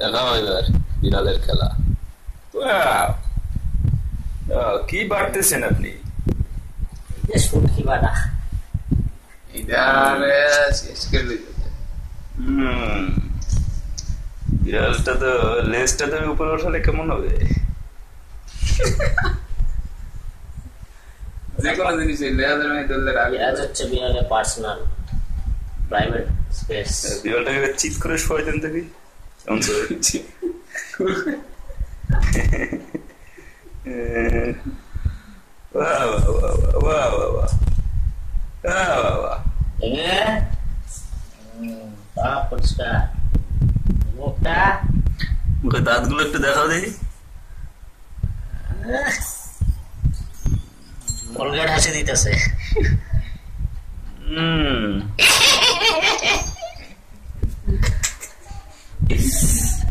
দেখাও এবার বিড়ালের খেলা। Wow! কি বাড়তেছেন আপনি? শুটকি বাটা। এটারে শেষ করে দিতে। হুম, বিড়ালটা তো লেজটা তো উপরে ওঠালে কেমন হবে? যে কোনো জিনিস লেহাদের মধ্যে ধরলে রাখবে। পেঁয়াজ হচ্ছে বিড়ালের পার্সোনাল প্রাইভেট স্পেস। বিড়ালটাকে চিৎ করে শোয়াই দেন দেখি। কেমন শোয়াচ্ছি? বাহ বাহ বাহ বাহ বাহ বাহ বাহ। পরিষ্কার মুখটা মুখে দাঁতগুলো একটু দেখাও দেখি। কলগেট হাসি দিতেছে।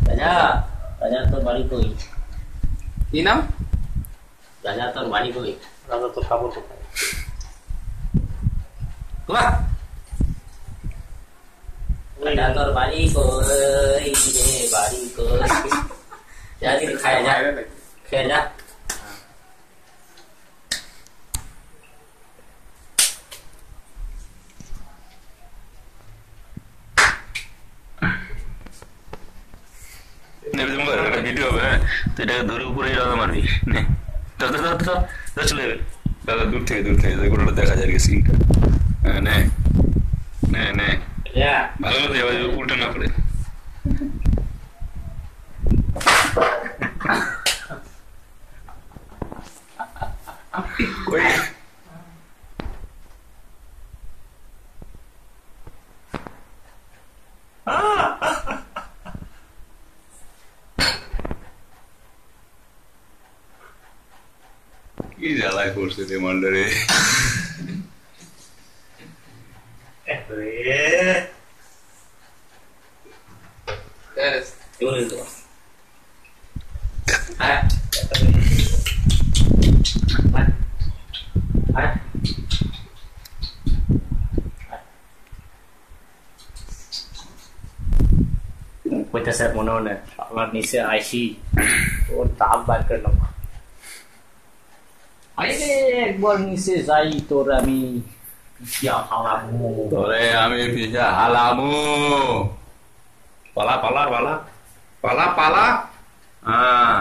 রাজা, রাজা তোর বাড়ি কই? কি নাম? রাজা তোর বাড়ি কই? রাজা তোর খাবো কোথায়? রাজা তোর বাড়ি কই রে, বাড়ি কই? যা কিছু খায় যা, খেয়ে যা। ভিডিও হবে, হ্যাঁ, তুই এটাকে ধরে উপরে রাজা মারবি। নে চলে যাবে দাদা, দূর থেকে গোটাটা দেখা যায় আর কি সিনটা। হ্যাঁ, নে নে নে, ভালো মতো যাবে, উল্টা না পড়ে। ওই কি জ্বালায় করছে রে মান্ডারে। কইতেছে মনে মনে আমার নিচে আইসি ওর দাম বার করলাম। আরে একবার নিচে যাই তোর আমি পিছিয়া হালামু। তোরে আমি পিছা হালামু। পালা পালা পালা পালা পালা। হ্যাঁ